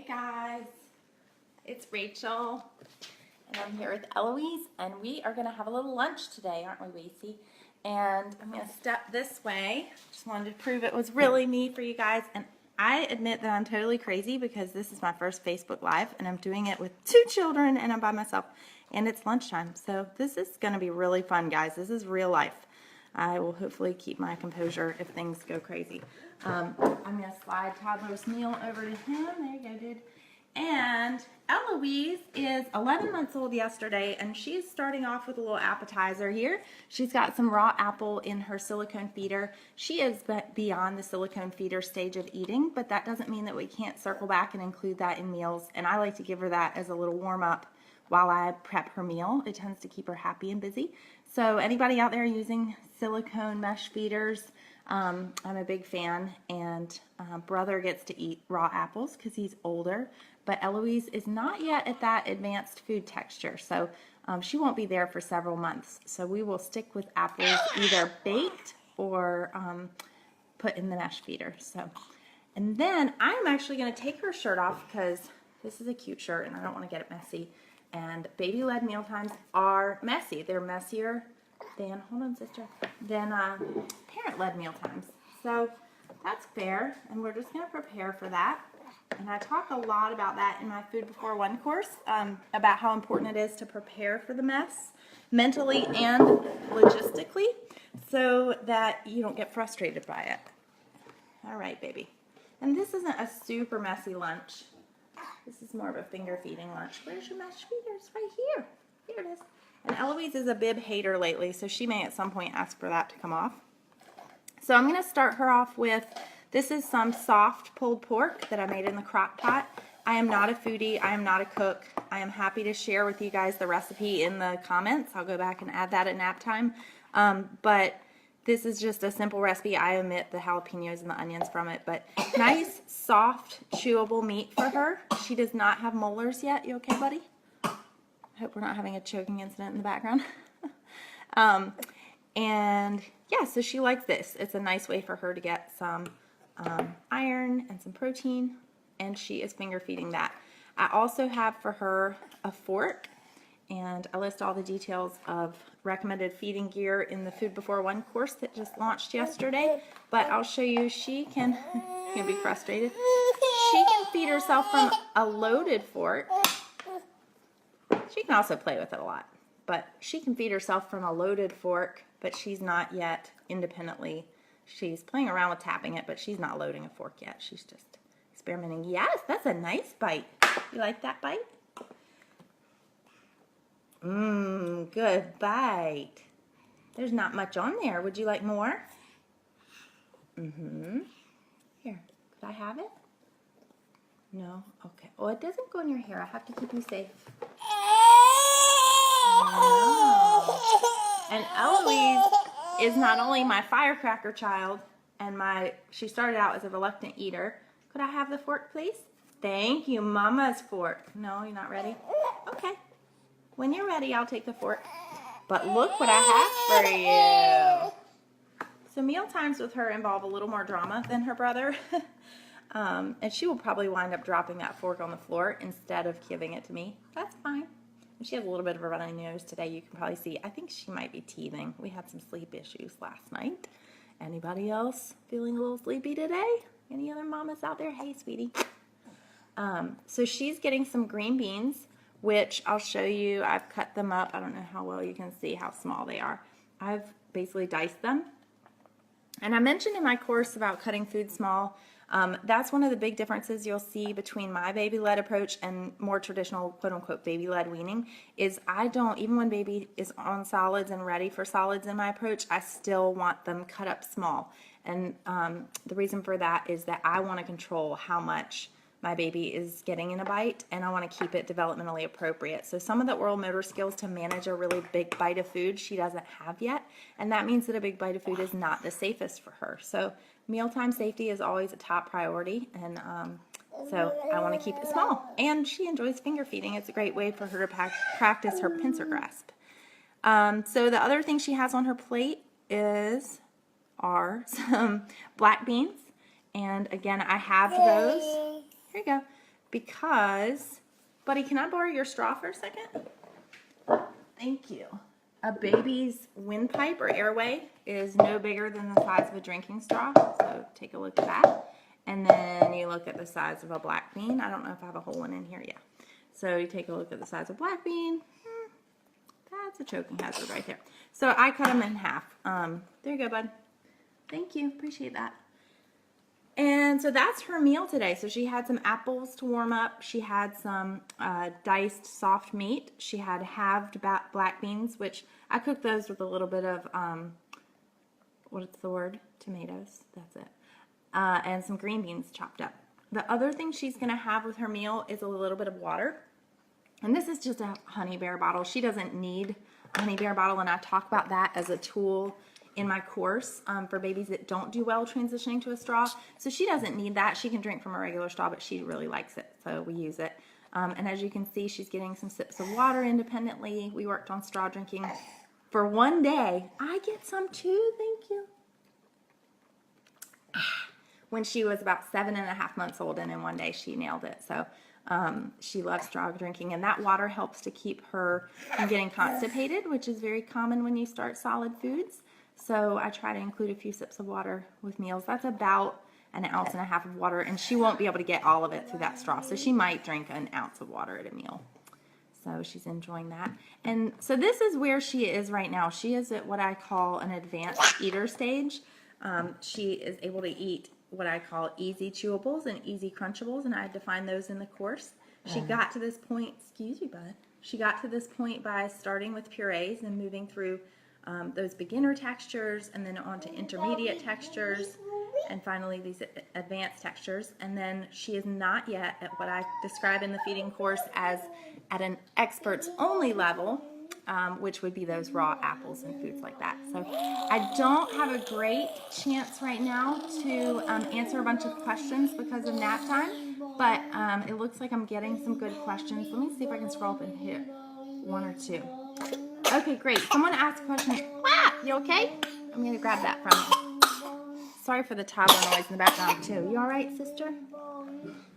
Hey guys, it's Rachel, and I'm here with Eloise, and we are going to have a little lunch today, aren't we, Wacy? And I'm going to step this way. Just wanted to prove it was really me for you guys, and I admit that I'm totally crazy because this is my first Facebook Live, and I'm doing it with 2 children, and I'm by myself, and it's lunchtime. So this is going to be really fun, guys. This is real life. I will hopefully keep my composure if things go crazy. I'm going to slide Toddler's meal over to him. There you go, dude. And Eloise is 11 months old yesterday, and she's starting off with a little appetizer here. She's got some raw apple in her silicone feeder. She is beyond the silicone feeder stage of eating, but that doesn't mean that we can't circle back and include that in meals. And I like to give her that as a little warm-up while I prep her meal. It tends to keep her happy and busy. So anybody out there using silicone mesh feeders, I'm a big fan, and brother gets to eat raw apples because he's older, but Eloise is not yet at that advanced food texture, so she won't be there for several months. So we will stick with apples either baked or put in the mesh feeder. So, and then I'm actually going to take her shirt off because this is a cute shirt and I don't want to get it messy. And baby-led mealtimes are messy. They're messier than, hold on sister, than parent-led mealtimes. So that's fair, and we're just going to prepare for that. And I talk a lot about that in my Food Before One course, about how important it is to prepare for the mess, mentally and logistically, so that you don't get frustrated by it. All right, baby. And this isn't a super messy lunch. This is more of a finger feeding lunch. Where's your mesh feeders? Right here. Here it is. And Eloise is a bib hater lately, so she may at some point ask for that to come off. So I'm going to start her off with, this is some soft pulled pork that I made in the crock pot. I am not a foodie. I am not a cook. I am happy to share with you guys the recipe in the comments. I'll go back and add that at nap time. But this is just a simple recipe. I omit the jalapenos and the onions from it, but nice, soft, chewable meat for her. She does not have molars yet. You okay, buddy? I hope we're not having a choking incident in the background. And yeah, so she likes this. It's a nice way for her to get some iron and some protein, and she is finger feeding that. I also have for her a fork, and I list all the details of recommended feeding gear in the Food Before One course that just launched yesterday. But I'll show you, she can be frustrated. She can feed herself from a loaded fork. She can also play with it a lot, but she can feed herself from a loaded fork, but she's not yet independently. She's playing around with tapping it, but she's not loading a fork yet. She's just experimenting. Yes, that's a nice bite. You like that bite? Good bite. There's not much on there. Would you like more? Here, could I have it? No? Okay. Oh, it doesn't go in your hair. I have to keep you safe. Oh. And Eloise is not only my firecracker child, and she started out as a reluctant eater. Could I have the fork, please? Thank you, Mama's fork. No, you're not ready? Okay. When you're ready, I'll take the fork. But look what I have for you. So meal times with her involve a little more drama than her brother. And she will probably wind up dropping that fork on the floor instead of giving it to me. That's fine. And she has a little bit of a runny nose today. You can probably see. I think she might be teething. We had some sleep issues last night. Anybody else feeling a little sleepy today? Any other mamas out there? Hey, sweetie. So she's getting some green beans, which I'll show you. I've cut them up. I don't know how well you can see how small they are. I've basically diced them. And I mentioned in my course about cutting food small. That's one of the big differences you'll see between my baby-led approach and more traditional quote-unquote baby-led weaning is I don't, even when baby is on solids and ready for solids in my approach, I still want them cut up small. And the reason for that is that I want to control how much my baby is getting in a bite, and I want to keep it developmentally appropriate. So some of the oral motor skills to manage a really big bite of food she doesn't have yet, and that means that a big bite of food is not the safest for her. So mealtime safety is always a top priority, and so I want to keep it small. And she enjoys finger feeding. It's a great way for her to practice her pincer grasp. So the other thing she has on her plate are some black beans, and again I have those. Here you go. because, buddy, can I borrow your straw for a second? Thank you. A baby's windpipe or airway is no bigger than the size of a drinking straw, so take a look at that. And then you look at the size of a black bean. I don't know if I have a whole one in here yet. So you take a look at the size of black bean. That's a choking hazard right there. So I cut them in half. There you go, bud. Thank you. Appreciate that. And so that's her meal today. So she had some apples to warm up. She had some diced soft meat. She had halved black beans, which I cooked those with a little bit of, what's the word? Tomatoes. That's it. And some green beans chopped up. The other thing she's going to have with her meal is a little bit of water. And this is just a honey bear bottle. She doesn't need a honey bear bottle, and I talk about that as a tool in my course for babies that don't do well transitioning to a straw. So she doesn't need that. She can drink from a regular straw, but she really likes it, so we use it. And as you can see, she's getting some sips of water independently. We worked on straw drinking for one day. I get some too, thank you. When she was about 7.5 months old, and in one day she nailed it. So she loves straw drinking, and that water helps to keep her from getting constipated, which is very common when you start solid foods. So I try to include a few sips of water with meals. That's about 1.5 ounces of water, and she won't be able to get all of it through that straw. So she might drink 1 ounce of water at a meal. So she's enjoying that. And so this is where she is right now. She is at what I call an advanced eater stage. She is able to eat what I call easy chewables and easy crunchables, and I define those in the course. She got to this point, excuse me, bud. She got to this point by starting with purees and moving through those beginner textures, and then on to intermediate textures, and finally these advanced textures. And then she is not yet at what I describe in the feeding course as at an experts only level, which would be those raw apples and foods like that. So I don't have a great chance right now to answer a bunch of questions because of nap time, but it looks like I'm getting some good questions. Let me see if I can scroll up and hit one or two. Okay, great. Someone asked a question. Ah, you okay? I'm going to grab that from you. Sorry for the toddler noise in the background too. You all right, sister?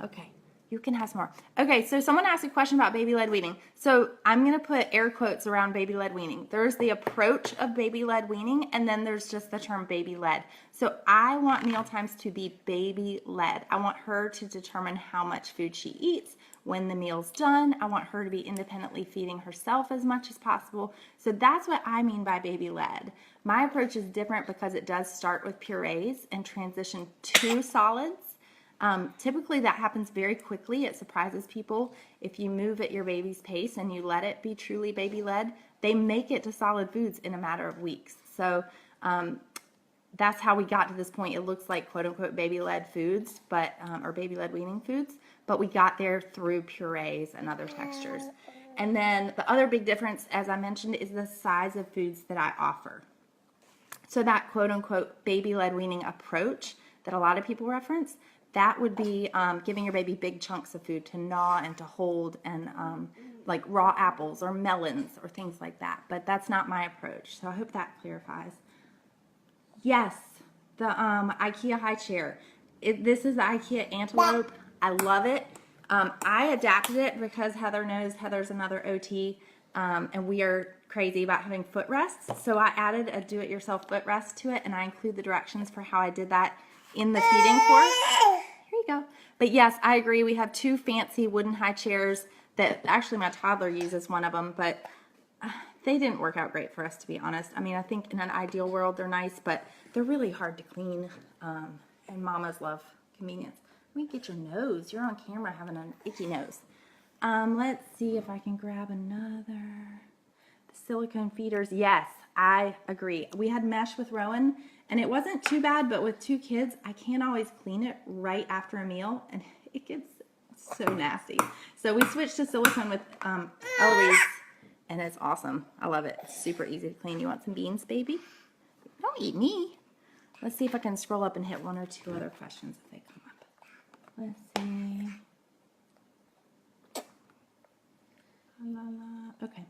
Okay. You can have some more. Okay, so someone asked a question about baby-led weaning. So I'm going to put air quotes around baby-led weaning. There's the approach of baby-led weaning, and then there's just the term baby-led. So I want meal times to be baby-led. I want her to determine how much food she eats when the meal's done. I want her to be independently feeding herself as much as possible. So that's what I mean by baby-led. My approach is different because it does start with purees and transition to solids. Typically that happens very quickly. It surprises people. If you move at your baby's pace and you let it be truly baby-led, they make it to solid foods in a matter of weeks. So that's how we got to this point. It looks like quote-unquote baby-led foods, but or baby-led weaning foods, but we got there through purees and other textures. And then the other big difference, as I mentioned, is the size of foods that I offer. So that quote-unquote baby-led weaning approach that a lot of people reference, that would be giving your baby big chunks of food to gnaw and to hold, and like raw apples or melons or things like that. But that's not my approach. So I hope that clarifies. Yes, the IKEA high chair. This is the IKEA Antelope. I love it. I adapted it because Heather knows Heather's another OT, and we are crazy about having footrests. So I added a do-it-yourself footrest to it, and I include the directions for how I did that in the feeding course. Here you go. But yes, I agree. We have 2 fancy wooden high chairs that actually my toddler uses one of them, but they didn't work out great for us, to be honest. I mean, I think in an ideal world they're nice, but they're really hard to clean, and mamas love convenience. Let me get your nose. You're on camera having an icky nose. Let's see if I can grab another. The silicone feeders. Yes, I agree. We had mesh with Rowan, and it wasn't too bad, but with 2 kids, I can't always clean it right after a meal, and it gets so nasty. So we switched to silicone with Eloise, and it's awesome. I love it. It's super easy to clean. You want some beans, baby? Don't eat me. Let's see if I can scroll up and hit 1 or 2 other questions if they come up. Let's see. Okay.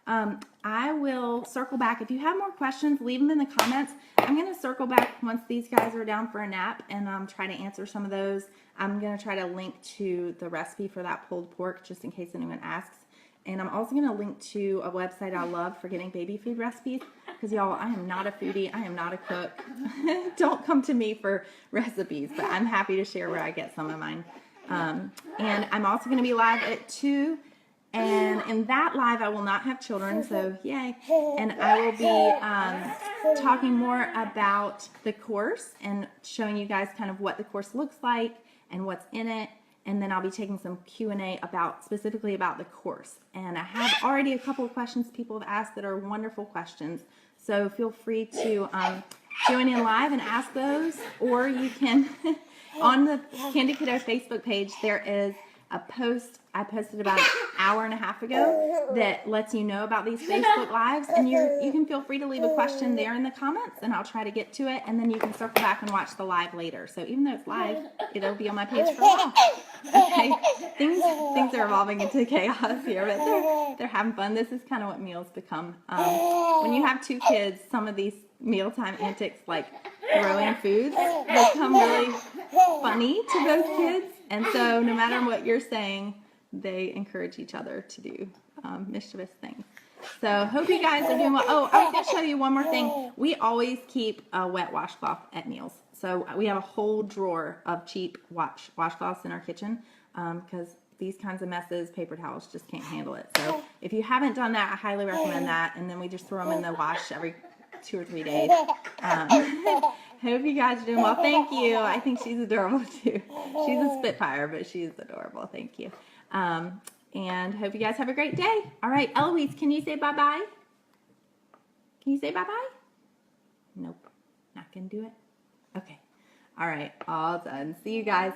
I will circle back. If you have more questions, leave them in the comments. I'm going to circle back once these guys are down for a nap and try to answer some of those. I'm going to try to link to the recipe for that pulled pork just in case anyone asks. And I'm also going to link to a website I love for getting baby food recipes because, y'all, I am not a foodie. I am not a cook. Don't come to me for recipes, but I'm happy to share where I get some of mine. And I'm also going to be live at 2. And in that live, I will not have children, so yay. And I will be talking more about the course and showing you guys kind of what the course looks like and what's in it. And then I'll be taking some Q&A specifically about the course. And I have already a couple of questions people have asked that are wonderful questions. So feel free to join in live and ask those. Or you can, on the Candy Kiddo Facebook page, there is a post I posted about an hour and a half ago that lets you know about these Facebook Lives. And you can feel free to leave a question there in the comments, and I'll try to get to it. And then you can circle back and watch the live later. So even though it's live, it'll be on my page for a while. Okay, things are evolving into chaos here, but they're having fun. This is kind of what meals become. When you have 2 kids, some of these mealtime antics, like throwing foods, become really funny to both kids. And so no matter what you're saying, they encourage each other to do mischievous things. So hope you guys are doing well. Oh, I was going to show you one more thing. We always keep a wet washcloth at meals. So we have a whole drawer of cheap washcloths in our kitchen because these kinds of messes, paper towels just can't handle it. So if you haven't done that, I highly recommend that. And then we just throw them in the wash every 2 or 3 days. Hope you guys are doing well. Thank you. I think she's adorable too. She's a Spitfire, but she's adorable. Thank you. And hope you guys have a great day. All right, Eloise, can you say bye-bye? Can you say bye-bye? Nope, not gonna do it. Okay. All right, all done. See you guys.